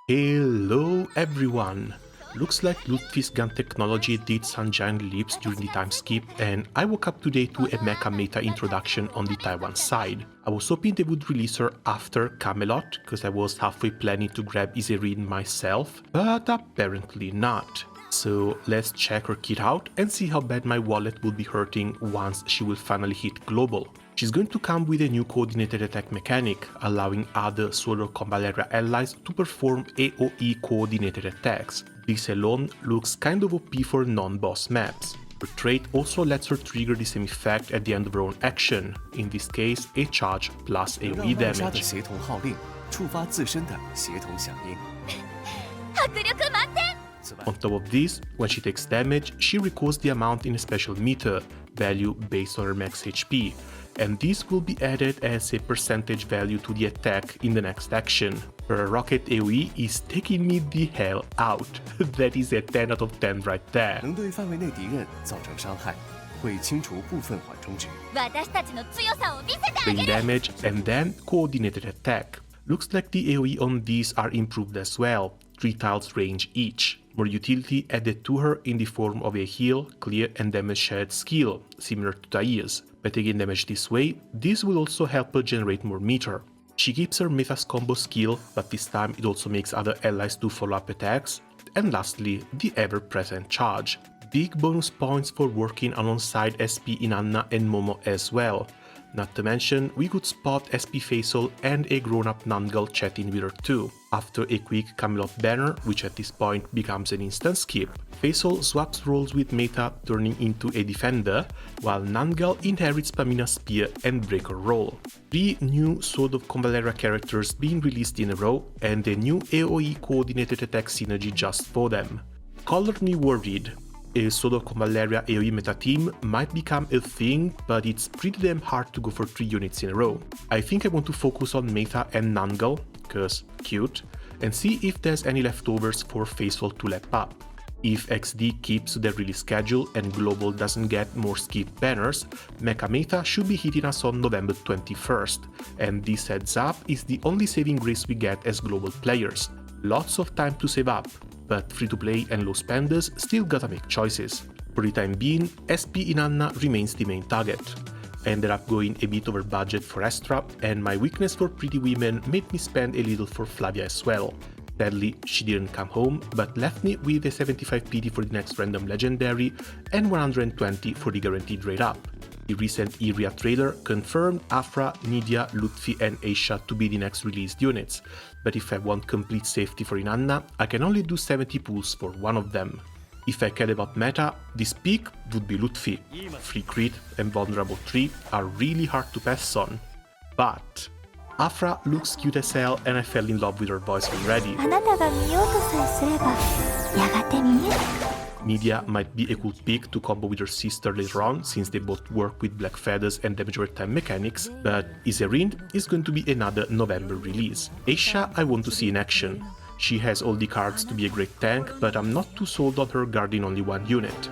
Hello everyone! Looks like Lutfi's gun technology did some giant leaps during the time skip, and I woke up today to a Mechamea introduction on the Taiwan side. I was hoping they would release her after Camelot, because I was halfway planning to grab Iserin myself, but apparently not. So let's check her kit out and see how bad my wallet will be hurting once she will finally hit global. She's going to come with a new coordinated attack mechanic, allowing other Sword of Convallaria allies to perform AoE coordinated attacks. This alone looks kind of OP for non-boss maps. Her trait also lets her trigger the same effect at the end of her own action, in this case a charge plus AoE damage. On top of this, when she takes damage, she records the amount in a special meter, value based on her max HP, and this will be added as a percentage value to the attack in the next action. Her rocket AoE is taking me the hell out. That is a 10 out of 10 right there. Brain damage and then coordinated attack. Looks like the AoE on these are improved as well, 3 tiles range each. More utility added to her in the form of a heal, clear and damage shared skill, similar to Tai's. By taking damage this way, this will also help her generate more meter. She keeps her Mythas combo skill, but this time it also makes other allies do follow-up attacks. And lastly, the ever-present charge. Big bonus points for working alongside SP Inana and Momo as well. Not to mention, we could spot SP Faisal and a grown-up Nangul chatting with her too. After a quick Camelot banner, which at this point becomes an instant skip, Faisal swaps roles with MAITHA, turning into a defender, while Nangul inherits Pamina's spear and breaker role. 3 new Sword of Convallaria characters being released in a row, and a new AoE coordinated attack synergy just for them. Color me worried. A Sword of Convallaria AoE meta team might become a thing, but it's pretty damn hard to go for 3 units in a row. I think I want to focus on MAITHA and Nangul, cause cute, and see if there's any leftovers for Faithful to lap up. If XD keeps to their release schedule and Global doesn't get more skip banners, Mechamea should be hitting us on November 21st, and this heads up is the only saving grace we get as Global players. Lots of time to save up, but free-to-play and low spenders still gotta make choices. For the time being, SP Inana remains the main target. I ended up going a bit over budget for Astra, and my weakness for pretty women made me spend a little for Flavia as well. Sadly, she didn't come home, but left me with a 75 PD for the next random legendary and 120 for the guaranteed rate up. The recent Iria trailer confirmed Afra, Nidia, Lutfi and Aisha to be the next released units, but if I want complete safety for Inanna, I can only do 70 pulls for one of them. If I care about meta, this pick would be Lutfi. Free crit and vulnerable 3 are really hard to pass on. But Afra looks cute as hell and I fell in love with her voice already. Nidia might be a cool pick to combo with her sister later on, since they both work with Black Feathers and damage over time mechanics, but Iserin is going to be another November release. Aisha I want to see in action. She has all the cards to be a great tank, but I'm not too sold on her guarding only one unit.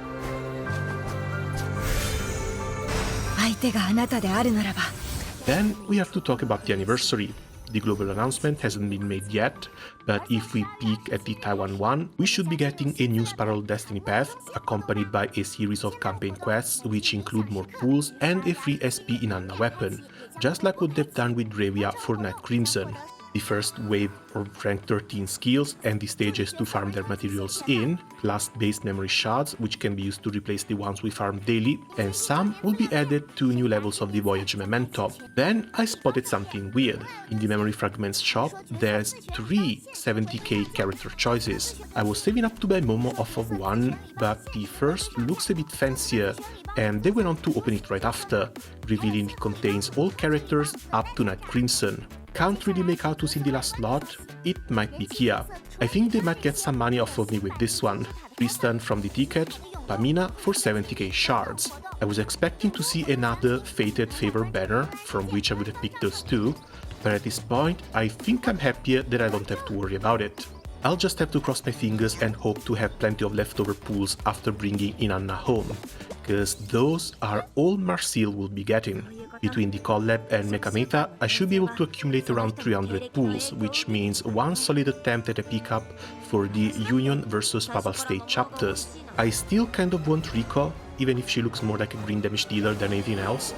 Then we have to talk about the anniversary. The global announcement hasn't been made yet, but if we peek at the Taiwan one, we should be getting a new Spiral Destiny path, accompanied by a series of campaign quests which include more pools and a free SP Inanna weapon, just like what they've done with Revia for Night Crimson. The first wave of rank 13 skills and the stages to farm their materials in, plus base memory shards which can be used to replace the ones we farm daily, and some will be added to new levels of the Voyage Memento. Then I spotted something weird. In the memory fragments shop, there's 3 70k character choices. I was saving up to buy Momo off of one, but the first looks a bit fancier, and they went on to open it right after, revealing it contains all characters up to Night Crimson. Can't really make out who's in the last slot. It might be Kia. I think they might get some money off of me with this one. Tristan from the ticket, Pamina for 70k shards. I was expecting to see another Fated Favor banner, from which I would have picked those two, but at this point I think I'm happier that I don't have to worry about it. I'll just have to cross my fingers and hope to have plenty of leftover pools after bringing Inana home, cause those are all Marcel will be getting. Between the collab and Mechamea, I should be able to accumulate around 300 pools, which means one solid attempt at a pickup for the Union vs Papal State chapters. I still kind of want Rico, even if she looks more like a green damage dealer than anything else.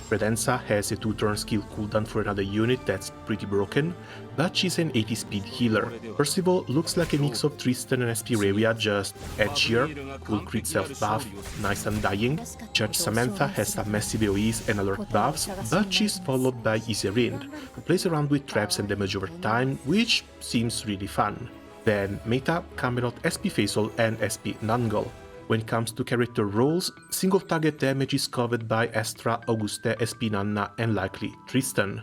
Credenza has a 2-turn skill cooldown for another unit that's pretty broken, but she's an 80 speed healer. Percival looks like a mix of Tristan and SP Revia, just edgier, cool crit self buff, nice undying. Judge Samantha has some massive AoEs and alert buffs, but she's followed by Iserind, who plays around with traps and damage over time, which seems really fun. Then MAITHA, Camelot, SP Faisal and SP Nangol. When it comes to character roles, single target damage is covered by Astra, Auguste, SP Inanna and likely Tristan.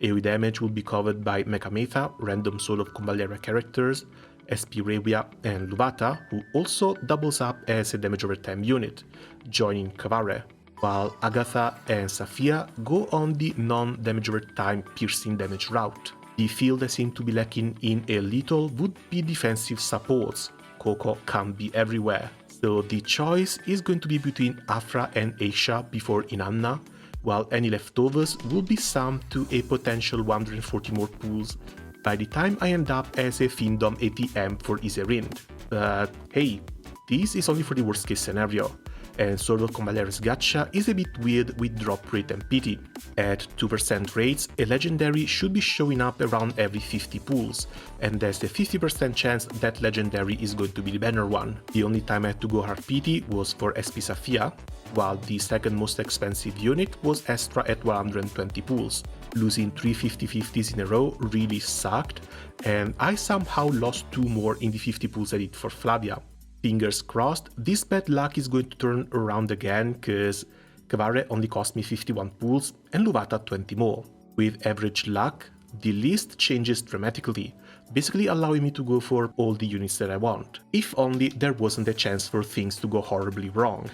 AoE damage will be covered by Mechamea, random soul of Convallaria characters, SP Revia and Luvata, who also doubles up as a damage over time unit, joining Kavare, while Agatha and Safia go on the non-damage over time piercing damage route. The field I seem to be lacking in a little would be defensive supports. Coco can't be everywhere. So the choice is going to be between Afra and Aisha before Inanna, while any leftovers will be summed to a potential 140 more pools by the time I end up as a Fiendom ATM for Iserind. But hey, this is only for the worst case scenario, and Sword of Convallaria's gacha is a bit weird with drop rate and pity. At 2% rates, a legendary should be showing up around every 50 pools, and there's a 50% chance that legendary is going to be the banner one. The only time I had to go hard pity was for SP Safia, while the second most expensive unit was Astra at 120 pools. Losing 3 50/50s in a row really sucked, and I somehow lost 2 more in the 50 pools I did for Flavia. Fingers crossed, this bad luck is going to turn around again, cause Kavare only cost me 51 pools and Luvata 20 more. With average luck, the list changes dramatically, basically allowing me to go for all the units that I want. If only there wasn't a chance for things to go horribly wrong.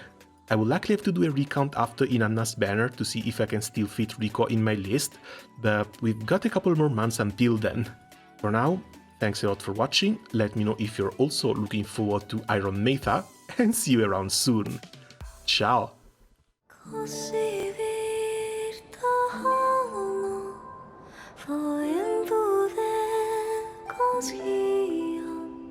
I will likely have to do a recount after Inanna's banner to see if I can still fit Rico in my list, but we've got a couple more months until then. For now, thanks a lot for watching, let me know if you're also looking forward to Iron MAITHA, and see you around soon. Ciao! För en både gås hian,